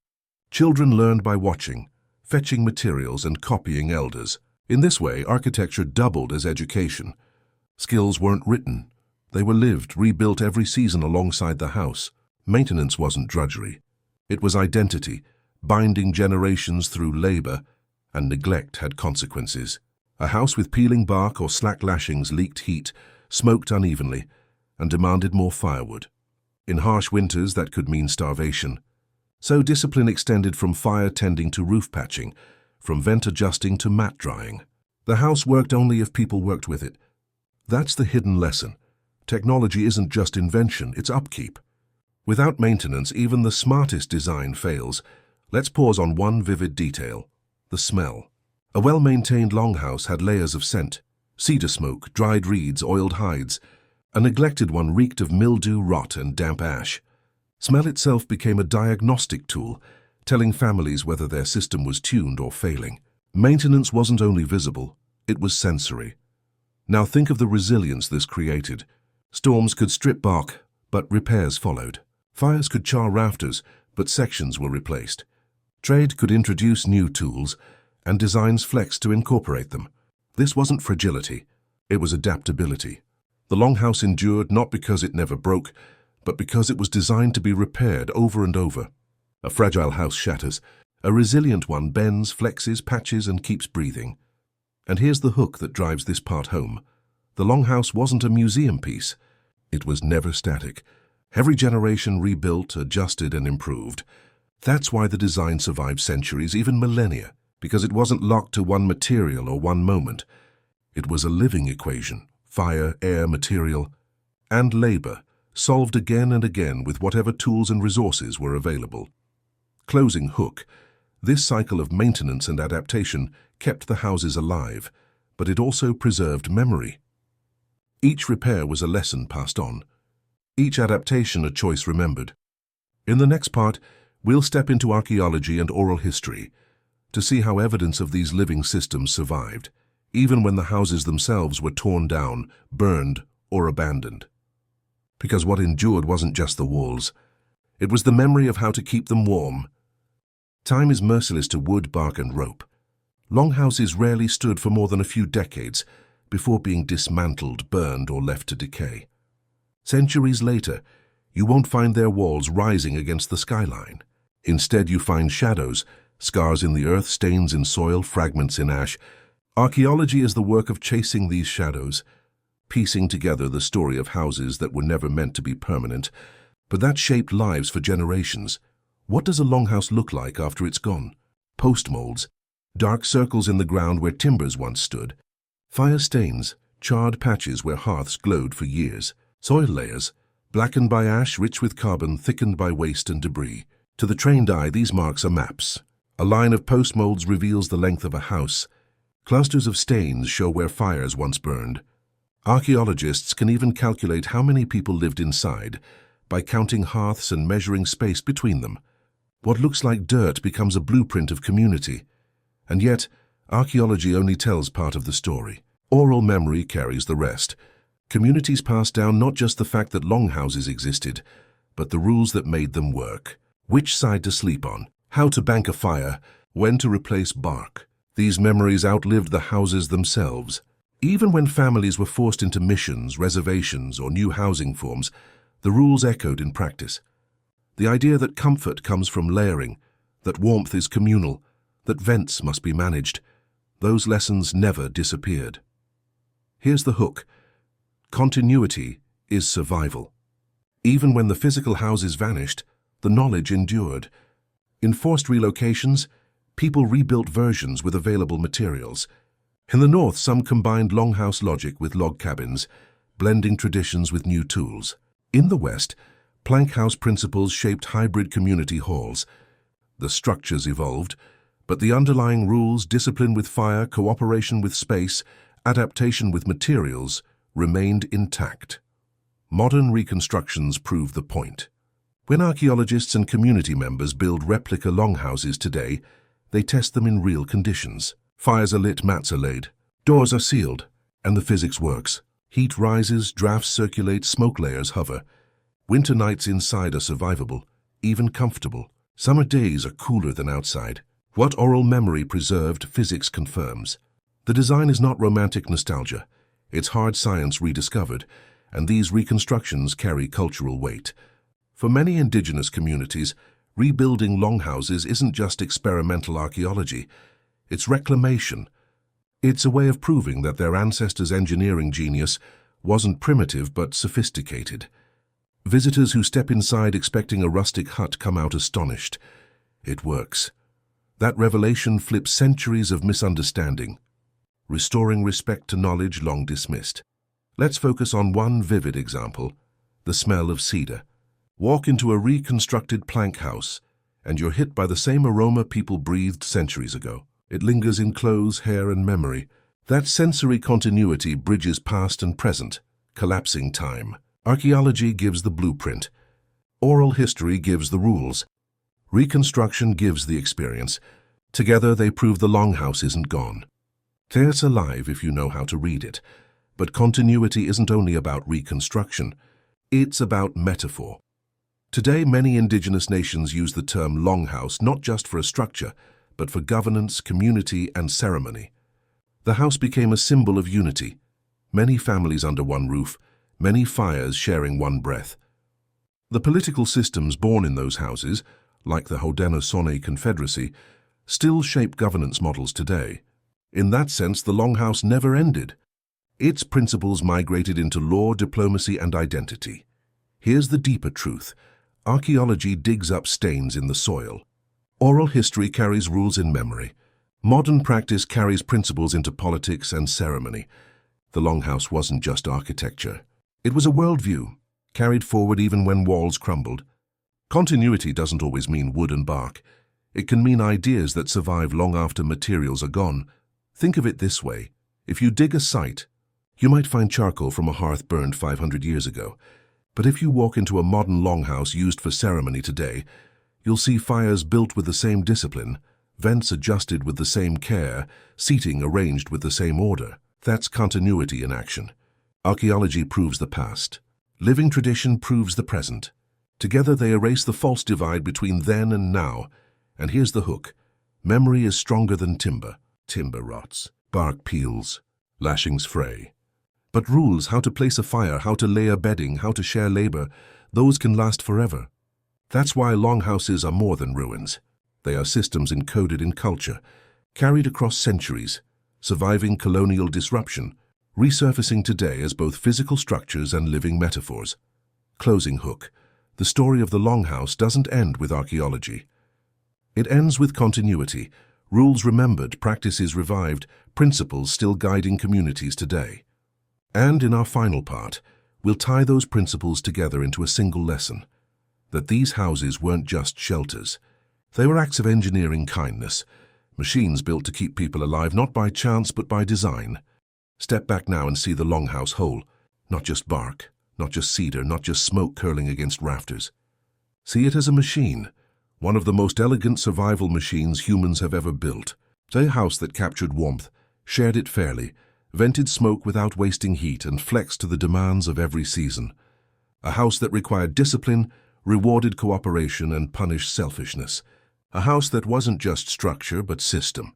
Children learned by watching, fetching materials and copying elders. In this way, architecture doubled as education. Skills weren't written. They were lived, rebuilt every season alongside the house. Maintenance wasn't drudgery. It was identity, binding generations through labor, and neglect had consequences. A house with peeling bark or slack lashings leaked heat, smoked unevenly, and demanded more firewood. In harsh winters, that could mean starvation. So discipline extended from fire tending to roof patching, from vent adjusting to mat drying. The house worked only if people worked with it. That's the hidden lesson. Technology isn't just invention, it's upkeep. Without maintenance, even the smartest design fails. Let's pause on one vivid detail: the smell. A well-maintained longhouse had layers of scent: cedar smoke, dried reeds, oiled hides. A neglected one reeked of mildew, rot, and damp ash. Smell itself became a diagnostic tool, telling families whether their system was tuned or failing. Maintenance wasn't only visible, it was sensory. Now think of the resilience this created. Storms could strip bark, but repairs followed. Fires could char rafters, but sections were replaced. Trade could introduce new tools, and designs flexed to incorporate them. This wasn't fragility, it was adaptability. The longhouse endured not because it never broke, but because it was designed to be repaired over and over. A fragile house shatters. A resilient one bends, flexes, patches, and keeps breathing. And here's the hook that drives this part home. The longhouse wasn't a museum piece. It was never static. Every generation rebuilt, adjusted, and improved. That's why the design survived centuries, even millennia, because it wasn't locked to one material or one moment. It was a living equation: fire, air, material, and labor, solved again and again with whatever tools and resources were available. Closing hook. This cycle of maintenance and adaptation kept the houses alive, but it also preserved memory. Each repair was a lesson passed on. Each adaptation a choice remembered. In the next part, we'll step into archaeology and oral history to see how evidence of these living systems survived, even when the houses themselves were torn down, burned, or abandoned. Because what endured wasn't just the walls. It was the memory of how to keep them warm. Time is merciless to wood, bark, and rope. Longhouses rarely stood for more than a few decades before being dismantled, burned, or left to decay. Centuries later, you won't find their walls rising against the skyline. Instead, you find shadows, scars in the earth, stains in soil, fragments in ash. Archaeology is the work of chasing these shadows, piecing together the story of houses that were never meant to be permanent, but that shaped lives for generations. What does a longhouse look like after it's gone? Postmolds, dark circles in the ground where timbers once stood. Fire stains, charred patches where hearths glowed for years. Soil layers, blackened by ash, rich with carbon, thickened by waste and debris. To the trained eye, these marks are maps. A line of postmolds reveals the length of a house. Clusters of stains show where fires once burned. Archaeologists can even calculate how many people lived inside by counting hearths and measuring space between them. What looks like dirt becomes a blueprint of community. And yet, archaeology only tells part of the story. Oral memory carries the rest. Communities pass down not just the fact that longhouses existed, but the rules that made them work. Which side to sleep on, how to bank a fire, when to replace bark. These memories outlived the houses themselves. Even when families were forced into missions, reservations, or new housing forms, the rules echoed in practice. The idea that comfort comes from layering, that warmth is communal, that vents must be managed, those lessons never disappeared. Here's the hook. Continuity is survival. Even when the physical houses vanished, the knowledge endured. In forced relocations, people rebuilt versions with available materials. In the north, some combined longhouse logic with log cabins, blending traditions with new tools. In the west, plank house principles shaped hybrid community halls. The structures evolved, but the underlying rules, discipline with fire, cooperation with space, adaptation with materials, remained intact. Modern reconstructions prove the point. When archaeologists and community members build replica longhouses today, they test them in real conditions. Fires are lit, mats are laid, doors are sealed, and the physics works. Heat rises, drafts circulate, smoke layers hover. Winter nights inside are survivable, even comfortable. Summer days are cooler than outside. What oral memory preserved, physics confirms. The design is not romantic nostalgia. It's hard science rediscovered, and these reconstructions carry cultural weight. For many indigenous communities, rebuilding longhouses isn't just experimental archaeology. It's reclamation. It's a way of proving that their ancestors' engineering genius wasn't primitive but sophisticated. Visitors who step inside expecting a rustic hut come out astonished. It works. That revelation flips centuries of misunderstanding, restoring respect to knowledge long dismissed. Let's focus on one vivid example, the smell of cedar. Walk into a reconstructed plank house, and you're hit by the same aroma people breathed centuries ago. It lingers in clothes, hair, and memory. That sensory continuity bridges past and present, collapsing time. Archaeology gives the blueprint. Oral history gives the rules. Reconstruction gives the experience. Together they prove the longhouse isn't gone. It's alive if you know how to read it. But continuity isn't only about reconstruction. It's about metaphor. Today, many indigenous nations use the term longhouse not just for a structure, but for governance, community, and ceremony. The house became a symbol of unity. Many families under one roof, many fires sharing one breath. The political systems born in those houses, like the Haudenosaunee Confederacy, still shape governance models today. In that sense, the longhouse never ended. Its principles migrated into law, diplomacy, and identity. Here's the deeper truth. Archaeology digs up stains in the soil. Oral history carries rules in memory. Modern practice carries principles into politics and ceremony. The longhouse wasn't just architecture. It was a worldview, carried forward even when walls crumbled. Continuity doesn't always mean wood and bark. It can mean ideas that survive long after materials are gone. Think of it this way. If you dig a site, you might find charcoal from a hearth burned 500 years ago. But if you walk into a modern longhouse used for ceremony today, you'll see fires built with the same discipline, vents adjusted with the same care, seating arranged with the same order. That's continuity in action. Archaeology proves the past. Living tradition proves the present. Together they erase the false divide between then and now. And here's the hook. Memory is stronger than timber. Timber rots. Bark peels. Lashings fray. But rules, how to place a fire, how to layer bedding, how to share labor, those can last forever. That's why longhouses are more than ruins. They are systems encoded in culture, carried across centuries, surviving colonial disruption, resurfacing today as both physical structures and living metaphors. Closing hook. The story of the longhouse doesn't end with archaeology. It ends with continuity, rules remembered, practices revived, principles still guiding communities today. And in our final part, we'll tie those principles together into a single lesson, that these houses weren't just shelters. They were acts of engineering kindness, machines built to keep people alive not by chance but by design. Step back now and see the longhouse whole, not just bark, not just cedar, not just smoke curling against rafters. See it as a machine, one of the most elegant survival machines humans have ever built. A house that captured warmth, shared it fairly, vented smoke without wasting heat, and flexed to the demands of every season. A house that required discipline, rewarded cooperation, and punished selfishness. A house that wasn't just structure but system.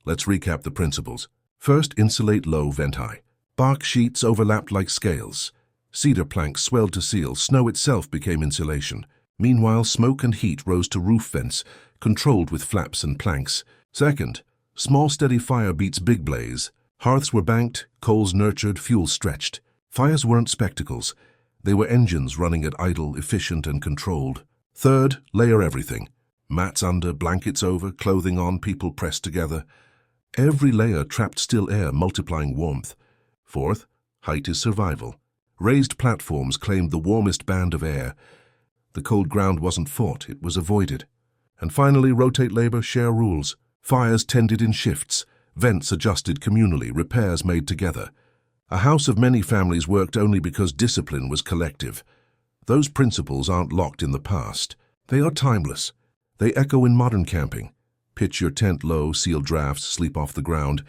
Let's recap the principles. First, insulate low, vent high. Bark sheets overlapped like scales. Cedar planks swelled to seal. Snow itself became insulation. Meanwhile, smoke and heat rose to roof vents, controlled with flaps and planks. Second, small steady fire beats big blaze. Hearths were banked, coals nurtured, fuel stretched. Fires weren't spectacles. They were engines running at idle, efficient, and controlled. Third, layer everything. Mats under, blankets over, clothing on, people pressed together. Every layer trapped still air, multiplying warmth. Fourth, height is survival. Raised platforms claimed the warmest band of air. The cold ground wasn't fought, it was avoided. And finally, rotate labor, share rules. Fires tended in shifts. Vents adjusted communally, repairs made together. A house of many families worked only because discipline was collective. Those principles aren't locked in the past. They are timeless. They echo in modern camping. Pitch your tent low, seal drafts, sleep off the ground.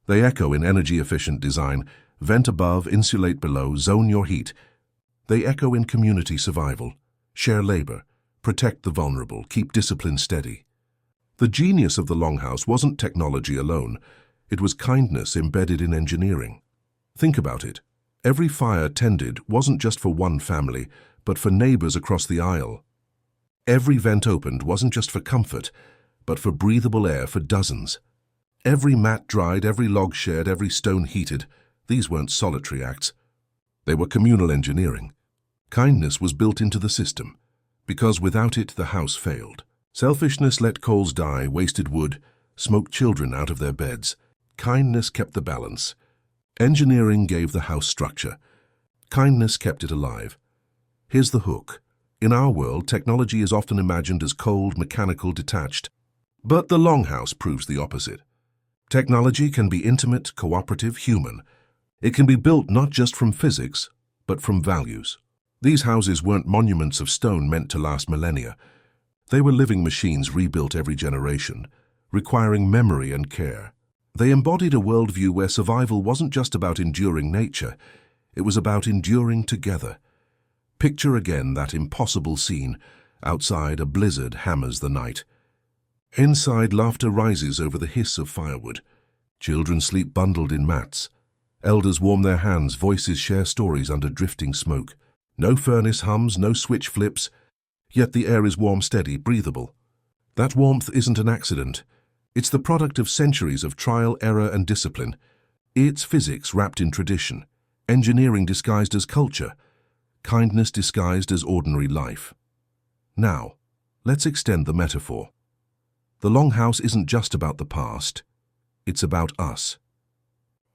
They echo in energy-efficient design. Vent above, insulate below, zone your heat. They echo in community survival. Share labor. Protect the vulnerable. Keep discipline steady. The genius of the longhouse wasn't technology alone. It was kindness embedded in engineering. Think about it. Every fire tended wasn't just for one family, but for neighbors across the aisle. Every vent opened wasn't just for comfort, but for breathable air for dozens. Every mat dried, every log shared, every stone heated. These weren't solitary acts. They were communal engineering. Kindness was built into the system, because without it the house failed. Selfishness let coals die, wasted wood, smoked children out of their beds. Kindness kept the balance. Engineering gave the house structure. Kindness kept it alive. Here's the hook. In our world, technology is often imagined as cold, mechanical, detached. But the longhouse proves the opposite. Technology can be intimate, cooperative, human. It can be built not just from physics, but from values. These houses weren't monuments of stone meant to last millennia. They were living machines rebuilt every generation, requiring memory and care. They embodied a worldview where survival wasn't just about enduring nature, it was about enduring together. Picture again that impossible scene. Outside, a blizzard hammers the night. Inside, laughter rises over the hiss of firewood. Children sleep bundled in mats. Elders warm their hands, voices share stories under drifting smoke. No furnace hums, no switch flips, yet the air is warm, steady, breathable. That warmth isn't an accident. It's the product of centuries of trial, error, and discipline. It's physics wrapped in tradition, engineering disguised as culture, kindness disguised as ordinary life. Now, let's extend the metaphor. The longhouse isn't just about the past, it's about us.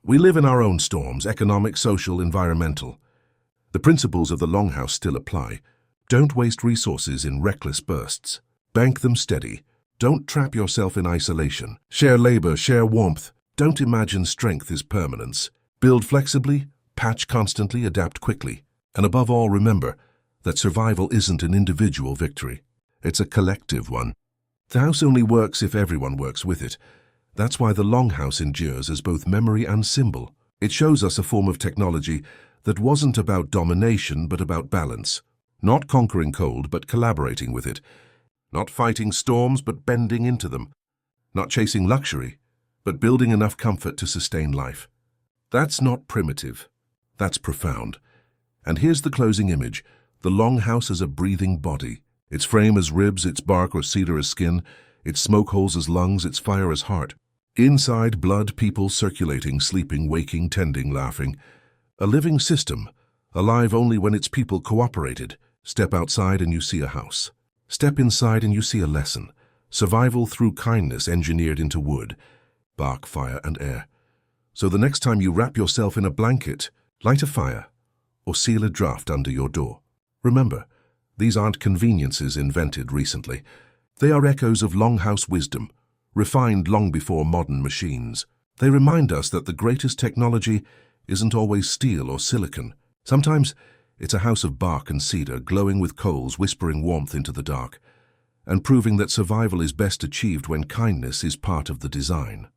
We live in our own storms, economic, social, environmental. The principles of the longhouse still apply. Don't waste resources in reckless bursts. Bank them steady. Don't trap yourself in isolation. Share labor, share warmth. Don't imagine strength is permanence. Build flexibly, patch constantly, adapt quickly. And above all, remember that survival isn't an individual victory. It's a collective one. The house only works if everyone works with it. That's why the longhouse endures as both memory and symbol. It shows us a form of technology that wasn't about domination but about balance. Not conquering cold but collaborating with it. Not fighting storms but bending into them. Not chasing luxury but building enough comfort to sustain life. That's not primitive. That's profound. And here's the closing image. The longhouse as a breathing body. Its frame as ribs, its bark or cedar as skin, its smoke holes as lungs, its fire as heart. Inside, blood, people circulating, sleeping, waking, tending, laughing. A living system, alive only when its people cooperated. Step outside and you see a house. Step inside and you see a lesson. Survival through kindness engineered into wood, bark, fire, and air. So the next time you wrap yourself in a blanket, light a fire, or seal a draft under your door. Remember, these aren't conveniences invented recently. They are echoes of longhouse wisdom, refined long before modern machines. They remind us that the greatest technology isn't always steel or silicon. Sometimes it's a house of bark and cedar, glowing with coals, whispering warmth into the dark, and proving that survival is best achieved when kindness is part of the design.